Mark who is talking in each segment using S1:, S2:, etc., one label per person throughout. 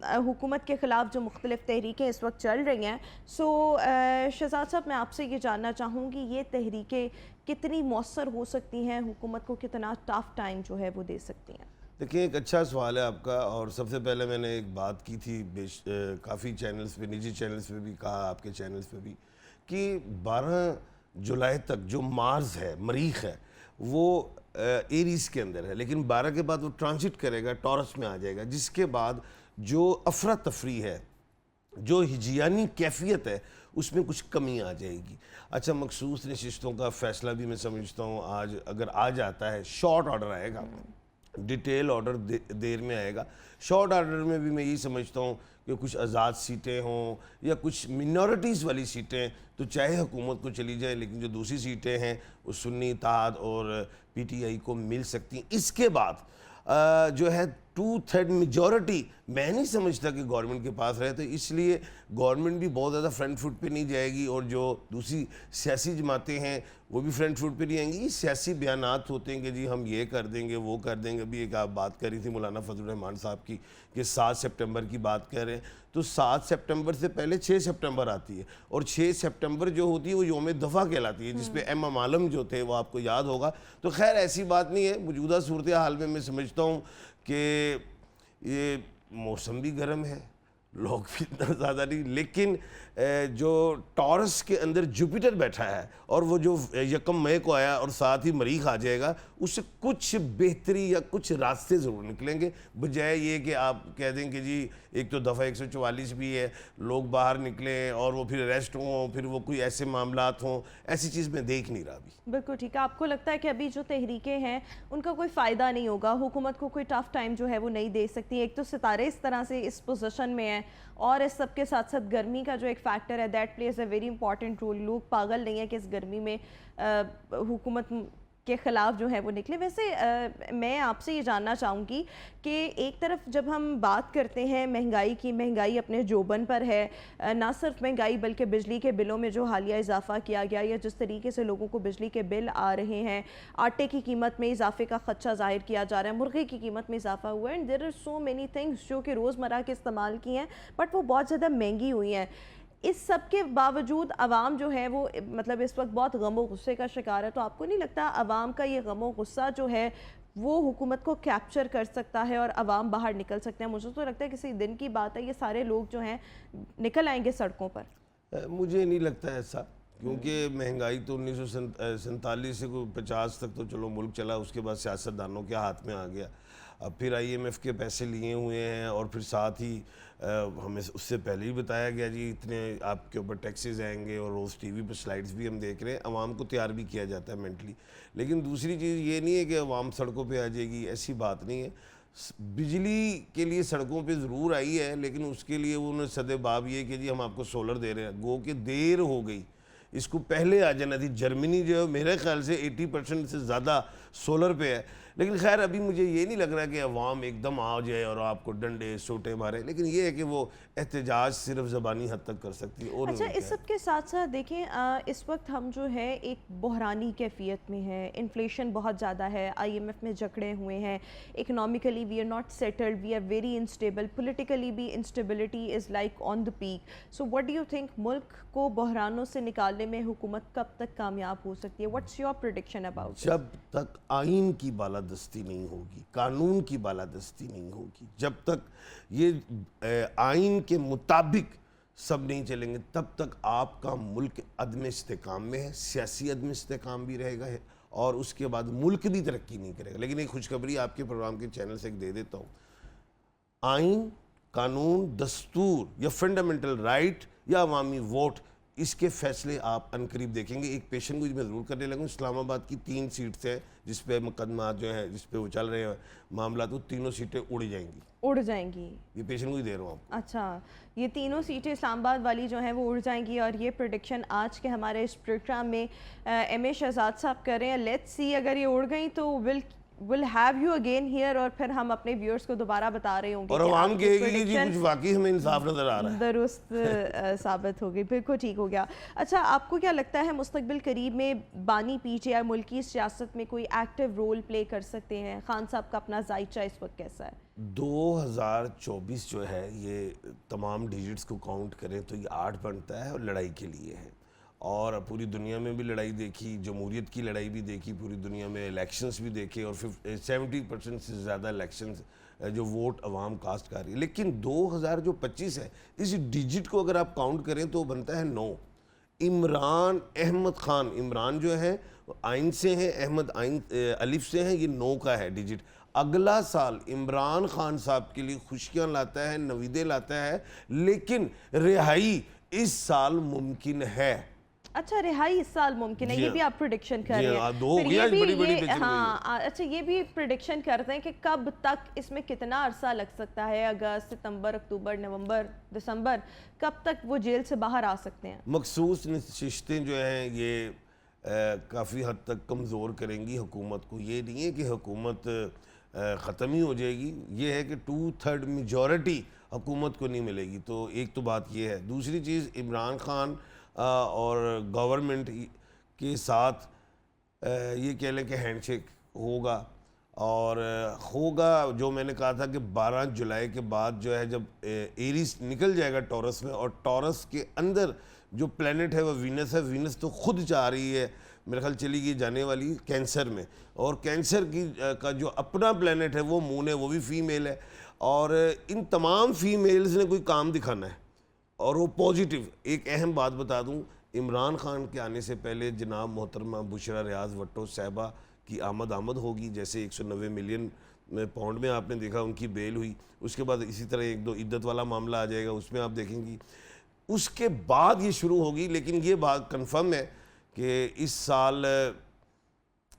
S1: हुकूमत के ख़िलाफ़ जो मुख्तलिफ़ तहरीकें इस वक्त चल रही हैं, शहज़ाद साहब, मैं आपसे ये जानना चाहूँगी, ये तहरीकें कितनी मौसर हो सकती हैं, हुकूमत को कितना टफ टाइम जो है वो दे सकती हैं?
S2: देखिए, एक अच्छा सवाल है आपका। और सबसे पहले मैंने एक बात की थी काफ़ी चैनल्स पे, निजी चैनल्स पे भी कहा, आपके चैनल्स पे भी, कि 12 जुलाई तक जो मार्स है, मरीख है, वो एरीज़ के अंदर है, लेकिन 12 के बाद वो ट्रांजिट करेगा, टॉरस में आ जाएगा, जिसके बाद जो अफरा तफरी है, जो हिजियानी कैफियत है, उसमें कुछ कमी आ जाएगी। अच्छा, मखसूस नशिस्तों का फ़ैसला भी मैं समझता हूँ आज अगर आ जाता है, शॉर्ट ऑर्डर आएगा, डिटेल ऑर्डर देर में आएगा। शॉर्ट ऑर्डर में भी मैं यही समझता हूँ कि कुछ आज़ाद सीटें हों या कुछ मिनॉरिटीज़ वाली सीटें तो चाहे हुकूमत को चली जाए, लेकिन जो दूसरी सीटें हैं वो सुन्नी, इत्तेहाद और पीटीआई को मिल सकती। इसके बाद जो है 2/3 मेजॉरिटी मैं नहीं समझता कि गवर्नमेंट के पास रहे, तो इसलिए गवर्नमेंट भी बहुत ज़्यादा फ्रंट फुट पे नहीं जाएगी और जो दूसरी सियासी जमातें हैं वो भी फ्रंट फुट पे नहीं आएंगी। ये सियासी बयानात होते हैं कि जी हम ये कर देंगे, वो कर देंगे। अभी एक आप बात कर रही थी मौलाना फजल रहमान साहब की कि 7 सितंबर की बात कर रहे हैं, तो 7 सितंबर से पहले 6 सितंबर आती है और 6 सितंबर जो होती है वो योम दफ़ा कहलाती है, जिसपे एम आलम जो थे वो आपको याद होगा। तो खैर ऐसी बात नहीं है। मौजूदा सूरत हाल में मैं समझता हूँ कि ये मौसम भी गर्म है, लोग भी इतना ज़्यादा नहीं, लेकिन जो टॉरस के अंदर जुपिटर बैठा है और वो जो 1 मई को आया और साथ ही मरीख आ जाएगा, उससे कुछ बेहतरी या कुछ रास्ते ज़रूर निकलेंगे, बजाय ये कि आप कह दें कि जी एक तो दफ़ा 144 भी है, लोग बाहर निकलें और वो फिर अरेस्ट हों, फिर वो कोई ऐसे मामलात हों। ऐसी चीज़ मैं देख नहीं रहा अभी।
S1: बिल्कुल ठीक है। आपको लगता है कि अभी जो तहरीकें हैं उनका कोई फ़ायदा नहीं होगा, हुकूमत को कोई टफ़ टाइम जो है वो नहीं दे सकती? एक तो सितारे इस तरह से इस पोजीशन में हैं और इस सब के साथ साथ गर्मी का जो एक फैक्टर है that plays a very important role. लोग पागल नहीं है कि इस गर्मी में हुकूमत के ख़िलाफ़ जो है वो निकले। वैसे मैं आपसे ये जानना चाहूँगी कि एक तरफ जब हम बात करते हैं महंगाई की, महंगाई अपने जोबन पर है, ना सिर्फ महंगाई बल्कि बिजली के बिलों में जो हालिया इजाफा किया गया या जिस तरीके से लोगों को बिजली के बिल आ रहे हैं, आटे की कीमत में इजाफे का खदशा जाहिर किया जा रहा है, मुर्गे की कीमत में इजाफा हुआ है, and there are so many things जो कि रोज़मर्रा के इस्तेमाल की हैं बट वो बहुत ज़्यादा महंगी हुई हैं। इस सब के बावजूद अवाम जो है वो मतलब इस वक्त बहुत गम और गुस्से का शिकार है, तो आपको नहीं लगता अवाम का ये गम और गुस्सा जो है वो हुकूमत को कैप्चर कर सकता है और अवाम बाहर निकल सकते हैं? मुझे तो लगता है किसी दिन की बात है, ये सारे लोग जो हैं निकल आएंगे सड़कों पर।
S2: मुझे नहीं लगता ऐसा, क्योंकि महंगाई तो 1947 से 50 तक तो चलो मुल्क चला, उसके बाद सियासतदानों के हाथ में आ गया। अब फिर IMF के पैसे लिए हुए हैं और फिर साथ ही हमें उससे पहले ही बताया गया जी इतने आपके ऊपर टैक्सेस आएंगे, और रोज़ TV पर स्लाइड्स भी हम देख रहे हैं। आवाम को तैयार भी किया जाता है मेंटली। लेकिन दूसरी चीज़ ये नहीं है कि आवाम सड़कों पे आ जाएगी, ऐसी बात नहीं है। बिजली के लिए सड़कों पे ज़रूर आई है, लेकिन उसके लिए उन्होंने सदेबाब ये कि जी हम आपको सोलर दे रहे हैं, गो के देर हो गई, इसको पहले आ जाना थी। जर्मनी जो है मेरे ख्याल से 80% से ज़्यादा सोलर पे है। लेकिन खैर अभी मुझे ये नहीं लग रहा कि अवाम एकदम आ जाए और आपको डंडे सोटे मारे, लेकिन ये है कि वो एहतजाज सिर्फ ज़बानी हद तक कर सकती है। और
S1: अच्छा, इस सब के साथ साथ देखें इस वक्त हम जो है एक बहरानी कैफियत में है, इन्फ्लेशन बहुत ज़्यादा है, IMF में जकड़े हुए हैं, economically we are not settled, we are very instable, politically भी instability is like on the peak. So what do you think, मुल्क को बहरानों से निकालने में हुकूमत कब तक कामयाब हो सकती है? What's your prediction about?
S2: जब तक आइन की बालादस्ती नहीं होगी, कानून की बालादस्ती नहीं होगी, जब तक ये आइन के मुताबिक सब नहीं चलेंगे, तब तक आपका मुल्क अदम इस्तेकाम में है, सियासी अदम इस्तेकाम भी रहेगा है, और उसके बाद मुल्क भी तरक्की नहीं करेगा। लेकिन एक खुशखबरी आपके प्रोग्राम के चैनल से एक दे देता हूँ। आइन, कानून, दस्तूर या फंडामेंटल राइट या अवामी वोट, इसके फैसले आप अनकरीब देखेंगे। एक पेशन गोई मैं ज़रूर करने लगूँ। इस्लामाबाद की 3 सीट्स हैं जिस पे मुकदमा जो है, जिस पे वो चल रहे हैं मामला, तो तीनों सीटें उड़ जाएंगी।
S1: उड़ जाएंगी?
S2: ये पेशन गोई दे रहा हूँ आपको।
S1: अच्छा, ये तीनों सीटें इस्लामाबाद वाली जो हैं वो उड़ जाएंगी, और ये प्रेडिक्शन आज के हमारे इस प्रोग्राम में MA शहजाद साहब कर रहे हैं। लेट्स सी, अगर ये उड़ गई तो will will have you again here, और फिर हम अपने व्यूअर्स को दोबारा बता रहे होंगे
S2: और
S1: कि
S2: आवाम
S1: आपकी
S2: कहेगी कि जी
S1: prediction
S2: कुछ वाकई हमें इंसाफ नजर आ रहा है।
S1: दुरुस्त साबित हो गई। बिल्कुल ठीक हो गया। अच्छा, आपको क्या लगता है मुस्तकबिल करीब में बानी पीटीआई मुल्की सियासत में कोई एक्टिव रोल प्ले कर सकते हैं? खान साहब का अपना जायचा इस वक्त कैसा है?
S2: 2024 जो है ये तमाम डिजिट्स को काउंट करें तो ये 8 बनता है और लड़ाई के लिए है। और पूरी दुनिया में भी लड़ाई देखी, जमहूरियत की लड़ाई भी देखी, पूरी दुनिया में इलेक्शंस भी देखे, और 70% से ज़्यादा इलेक्शंस जो वोट अवाम कास्ट कर रही है। लेकिन 2025 है, इस डिजिट को अगर आप काउंट करें तो बनता है 9। इमरान अहमद खान, इमरान जो है आइन से हैं, अहमद आइन अलिफ से हैं, ये 9 का है डिजिट। अगला साल इमरान खान साहब के लिए खुशियाँ लाता है, नवीदे लाता है, लेकिन रिहाई इस साल मुमकिन है।
S1: अच्छा, रिहाई इस साल मुमकिन है,
S2: जी
S1: ये
S2: हाँ।
S1: भी आप प्रिडिक्शन कर
S2: जी
S1: रहे
S2: हाँ,
S1: हैं।
S2: दो
S1: फिर
S2: हो गया,
S1: ये भी
S2: बड़ी बड़ी
S1: ये
S2: prediction
S1: हाँ, अच्छा ये भी प्रिडिक्शन करते हैं कि कब तक इसमें कितना अरसा लग सकता है, अगस्त, सितंबर, अक्टूबर, नवंबर, दिसंबर, कब तक वो जेल से बाहर आ सकते हैं?
S2: मखसूस नशिस्तें जो हैं ये काफ़ी हद तक कमज़ोर करेंगी हुकूमत को। ये नहीं है कि हुकूमत ख़त्म ही हो जाएगी, ये है कि 2/3 मेजॉरिटी हुकूमत को नहीं मिलेगी। तो एक तो बात ये है। दूसरी चीज़, इमरान खान और गवर्नमेंट के साथ ये कह लें कि हैंडशेक होगा, और होगा जो मैंने कहा था कि 12 जुलाई के बाद जो है, जब एरीज निकल जाएगा टॉरस में, और टॉरस के अंदर जो प्लेनेट है वो वीनस है। वीनस तो खुद जा रही है, मेरे ख्याल चली गई जाने वाली कैंसर में, और कैंसर की का जो अपना प्लेनेट है वो मून है, वो भी फीमेल है। और इन तमाम फीमेल्स ने कोई काम दिखाना है, और वो पॉजिटिव। एक अहम बात बता दूं, इमरान खान के आने से पहले जनाब मोहतरमा बुशरा रियाज भट्टो साहिबा की आमद होगी। जैसे 190 मिलियन पाउंड में आपने देखा उनकी बेल हुई, उसके बाद इसी तरह 1-2 इद्दत वाला मामला आ जाएगा, उसमें आप देखेंगी। उसके बाद ये शुरू होगी। लेकिन ये बात कंफर्म है कि इस साल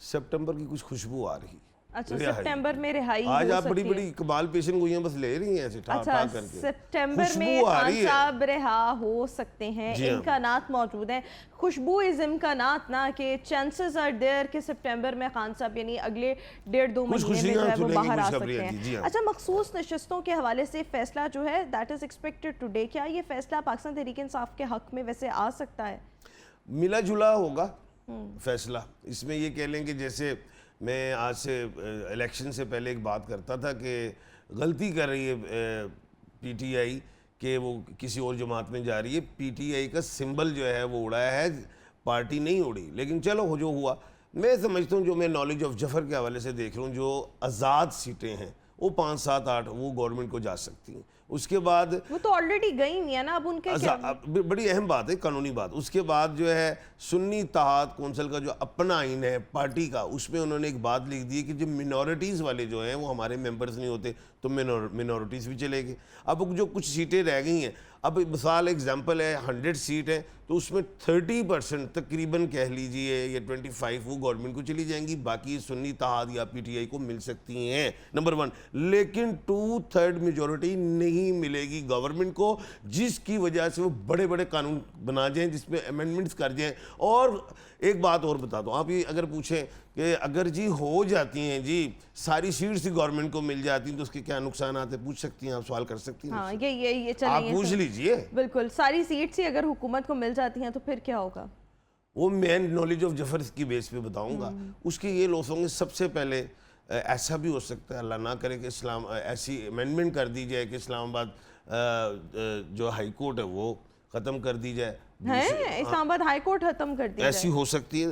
S2: सितंबर की कुछ खुशबू आ रही।
S1: अच्छा,
S2: रिहाई।
S1: सितंबर में रिहाई
S2: आज
S1: हो
S2: आप बड़ी
S1: सकती
S2: बड़ी
S1: है।
S2: कमाल पेशन गोइयां बस ले रही हैं ऐसे ठा
S1: अच्छा,
S2: ठा करके।
S1: सितंबर
S2: खुशबू
S1: में
S2: आ
S1: खान
S2: रही है।
S1: साहब रिहा हो सकते हैं,
S2: जी हाँ।
S1: इम्कानात मौजूद हैं। खुशबू इज इम्कानात ना कि चांसेस आर देयर कि सितंबर में खान साहब यानी अगले 1.5-2
S2: कुछ
S1: महीने में जो
S2: खुशियां
S1: है वो
S2: सुनेंगी,
S1: बाहर आ
S2: खुशखबरी
S1: सकते
S2: है, जी
S1: हैं।
S2: हाँ।
S1: अच्छा, मखसूस नशिस्तों के हवाले से फैसला जो है दैट इज एक्सपेक्टेड टुडे, क्या ये फैसला पाकिस्तान तहरीक इंसाफ के हक में वैसे आ सकता है?
S2: मिला जुला होगा फैसला। इसमें ये कह लें कि जैसे मैं आज से इलेक्शन से पहले एक बात करता था कि गलती कर रही है पीटीआई कि वो किसी और जमात में जा रही है। पीटीआई का सिंबल जो है वो उड़ाया है, पार्टी नहीं उड़ी। लेकिन चलो हो जो हुआ। मैं समझता हूँ, जो मैं नॉलेज ऑफ जफर के हवाले से देख रहा हूँ, जो आज़ाद सीटें हैं वो 5, 7, 8 वो गवर्नमेंट को जा सकती हैं। उसके बाद
S1: वो तो ऑलरेडी गई नहीं है ना, अब उनके क्या?
S2: बड़ी अहम बात है, कानूनी बात। उसके बाद जो है सुन्नी इत्तेहाद कौंसिल का जो अपना आइन है पार्टी का, उसमें उन्होंने एक बात लिख दी है कि जो मिनॉरिटीज़ वाले जो हैं वो हमारे मेंबर्स नहीं होते, तो मिनॉरिटीज़ भी चलेगी। अब जो कुछ सीटें रह गई हैं, अब मिसाल एग्जांपल है 100 सीट है तो उसमें 30% तकरीबन कह लीजिए या 25 वो गवर्नमेंट को चली जाएंगी, बाकी सुन्नी इत्तेहाद या पीटीआई को मिल सकती हैं, नंबर 1। लेकिन 2/3 मेजॉरिटी नहीं मिलेगी गवर्नमेंट को, जिसकी वजह से वो बड़े बड़े कानून बना जाएं जिसमें अमेंडमेंट्स कर जाएं। और एक बात और बता दो, आप ये अगर पूछें कि अगर जी हो जाती हैं जी सारी सीट्स ही गवर्नमेंट को मिल जाती हैं तो उसके क्या नुकसान आते, पूछ सकती हैं आप, सवाल कर सकती हैं।
S1: हाँ, ये
S2: आप
S1: चलिए
S2: पूछ लीजिए।
S1: बिल्कुल, सारी सीट्स ही अगर हुकूमत को मिल जाती हैं तो फिर क्या होगा?
S2: वो मैं नॉलेज ऑफ जफर की बेस पे बताऊंगा। उसके ये लॉस होंगे। सबसे पहले ऐसा भी हो सकता है, अल्लाह ना करे कि इस्लाम ऐसी अमेंडमेंट कर दी जाए कि इस्लामाबाद जो हाई कोर्ट है वो ख़त्म कर दी जाए।
S1: है इस्लामाबाद हाई कोर्ट खत्म कर दी
S2: ऐसी हो सकती है।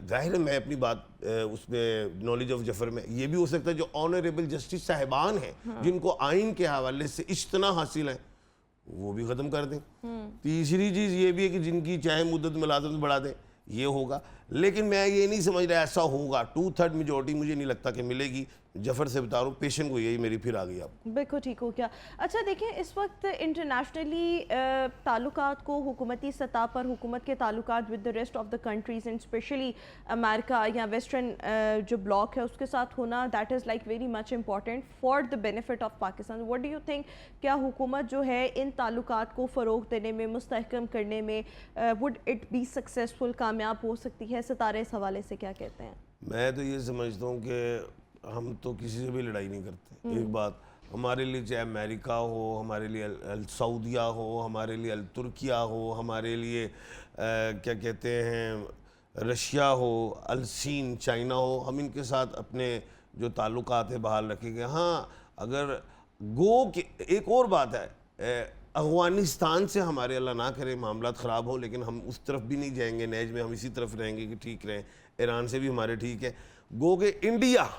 S2: जाहिर है मैं अपनी बात उसमें नॉलेज ऑफ जफर में ये भी हो सकता है जो ऑनरेबल जस्टिस साहिबान हैं, जिनको आइन के हवाले से इज्तना हासिल है, वो भी ख़त्म कर दें। तीसरी चीज़ ये भी है कि जिनकी चाहे मुद्दत मुलाजमत बढ़ा दें, ये होगा। लेकिन मैं ये नहीं समझ रहा ऐसा होगा। 2/3 मेजॉरिटी मुझे नहीं लगता कि मिलेगी। जफर से बता रहा हूँ, पेशेंट को यही मेरी फिर आ गई। आप
S1: बिल्कुल ठीक हो गया। अच्छा देखिए, इस वक्त इंटरनेशनली ताल्लुकात को हुकूमती सतह पर हुकूमत के ताल्लुकात with the rest of the countries and specially America या वेस्टर्न जो ब्लॉक है उसके साथ होना, that is like very much important for the benefit of Pakistan. What do you think, क्या हुकूमत जो है इन ताल्लुकात को फ़रोग देने में, मुस्तहकम करने में वुड इट बी सक्सेसफुल, कामयाब हो सकती है? सितारे इस हवाले से क्या कहते हैं?
S2: मैं तो ये समझता हूँ कि हम तो किसी से भी लड़ाई नहीं करते। एक बात, हमारे लिए चाहे अमेरिका हो, हमारे लिए अल सऊदिया हो, हमारे लिए अल तुर्किया हो, हमारे लिए क्या कहते हैं रशिया हो, अल सीन चाइना हो, हम इनके साथ अपने जो ताल्लुकात है बहाल रखेंगे। हाँ, अगर एक और बात है, अफ़गानिस्तान से हमारे अल्लाह ना करे मामला ख़राब हो, लेकिन हम उस तरफ भी नहीं जाएंगे नैज में, हम इसी तरफ रहेंगे कि ठीक रहें। ईरान से भी हमारे ठीक है। गो के इंडिया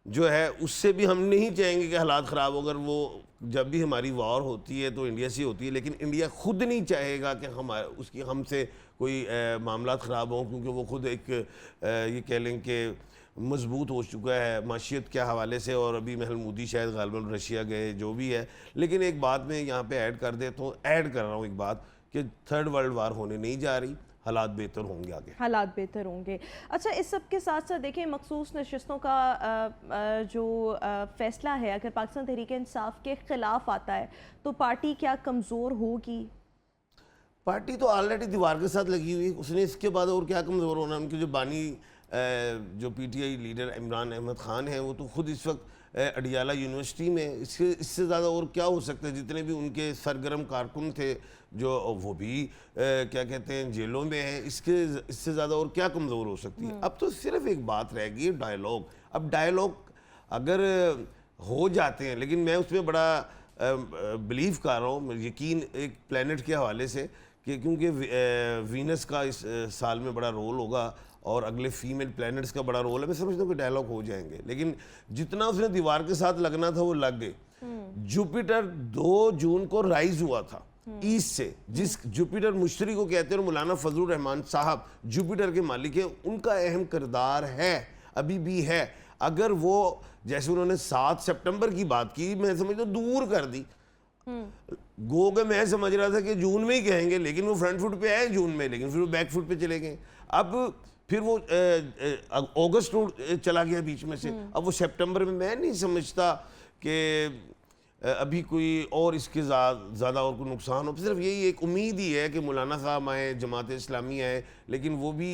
S2: जो है उससे भी हम नहीं चाहेंगे कि हालात ख़राब हो। अगर वो जब भी हमारी वॉर होती है तो इंडिया से होती है, लेकिन इंडिया खुद नहीं चाहेगा कि उसकी हमसे कोई मामला ख़राब हों, क्योंकि वो खुद एक ये कह लें कि मजबूत हो चुका है माशियत के हवाले से। और अभी महल मोदी शायद गालिबन रशिया गए, जो भी है। लेकिन एक बात मैं यहाँ पे ऐड कर देता हूँ, ऐड कर रहा हूँ एक बात, कि थर्ड वर्ल्ड वार होने नहीं जा रही, हालात बेहतर होंगे आगे,
S1: हालात बेहतर होंगे। अच्छा, इस सब के साथ साथ देखिए, मखसूस नशिस्तों का जो फैसला है, अगर पाकिस्तान तहरीक इंसाफ के ख़िलाफ़ आता है तो पार्टी क्या कमज़ोर होगी? पार्टी
S2: तो ऑलरेडी दीवार के साथ लगी हुई, उसने इसके बाद और क्या कमज़ोर होना। उनके जो बानी जो पीटीआई लीडर इमरान अहमद ख़ान हैं, वो तो खुद इस वक्त अडियाला यूनिवर्सिटी में, इससे ज़्यादा और क्या हो सकता है। जितने भी उनके सरगर्म कारकुन थे जो, वो भी क्या कहते हैं जेलों में हैं। इससे ज़्यादा और क्या कमज़ोर हो सकती है। अब तो सिर्फ एक बात रह गई है, डायलॉग। अब डायलॉग अगर हो जाते हैं, लेकिन मैं उसमें बड़ा बिलीव कर रहा हूँ, यकीन एक प्लेनेट के हवाले से, कि क्योंकि वीनस का इस साल में बड़ा रोल होगा और अगले फीमेल प्लैनेट्स का बड़ा रोल है। मैं समझता हूँ कि डायलॉग हो जाएंगे, लेकिन जितना उसने दीवार के साथ लगना था वो लग गए। जुपिटर 2 जून को राइज हुआ था ईस्ट से, जिस जुपिटर मुश्तरी को कहते हैं, और मौलाना फजलुर रहमान साहब जुपिटर के मालिक हैं, उनका अहम किरदार है, अभी भी है। अगर वो जैसे उन्होंने 7 सितंबर की बात की, मैं समझता हूँ दूर कर दी। गो के मैं समझ रहा था कि जून में ही कहेंगे, लेकिन वो फ्रंट फुट पे आए जून में, लेकिन फिर वो बैक फुट पे चले गए। अब फिर वो अगस्त चला गया बीच में से, अब वो सितंबर में। मैं नहीं समझता कि अभी कोई और इसके ज़्यादा और कोई नुकसान हो। सिर्फ यही एक उम्मीद ही है कि मौलाना साहब आए, जमात इस्लामी आए, लेकिन वो भी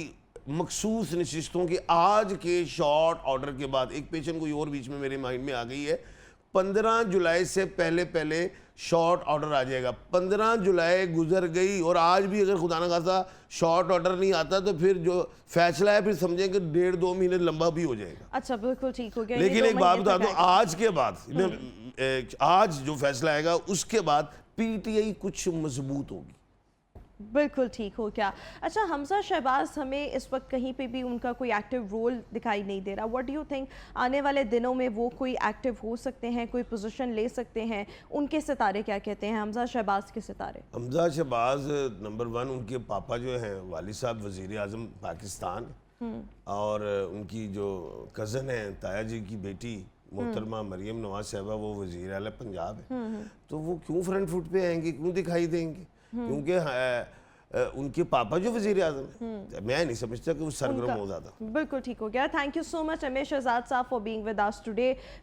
S2: मखसूस नशिस्तों के आज के शॉर्ट ऑर्डर के बाद। एक पेशन कोई और बीच में मेरे माइंड में आ गई है, 15 जुलाई से पहले शॉर्ट ऑर्डर आ जाएगा। 15 जुलाई गुजर गई और आज भी अगर खुदा न खासा शॉर्ट ऑर्डर नहीं आता तो फिर जो फैसला है फिर समझें कि 1.5-2 महीने लंबा भी हो जाएगा।
S1: अच्छा, बिल्कुल ठीक हो गया।
S2: लेकिन एक बात बता दूं, आज के बाद आज जो फैसला आएगा उसके बाद पीटीआई कुछ मजबूत होगी।
S1: बिल्कुल ठीक हो क्या। अच्छा, हमजा शहबाज, हमें इस वक्त कहीं पे भी उनका कोई एक्टिव रोल दिखाई नहीं दे रहा। व्हाट डू यू थिंक, आने वाले दिनों में वो कोई एक्टिव हो सकते हैं, कोई पोजीशन ले सकते हैं? उनके सितारे क्या कहते हैं, हमजा शहबाज के सितारे?
S2: हमजा शहबाज नंबर 1, उनके पापा जो हैं वालिद साहब वज़ीर आज़म पाकिस्तान, और उनकी जो कज़न है ताया जी की बेटी मोहतरमा मरियम नवाज साहबा, वो वज़ीर आला पंजाब है। तो वो क्यों फ्रंट फुट पे आएंगे, क्यों दिखाई देंगे? क्योंकि उनके पापा जो वज़ीर आज़म है, मैं नहीं समझता कि वो सरगर्म हो जाता।
S1: बिल्कुल ठीक हो गया। थैंक यू सो मच अमीर शहजाद साहब for being with us today.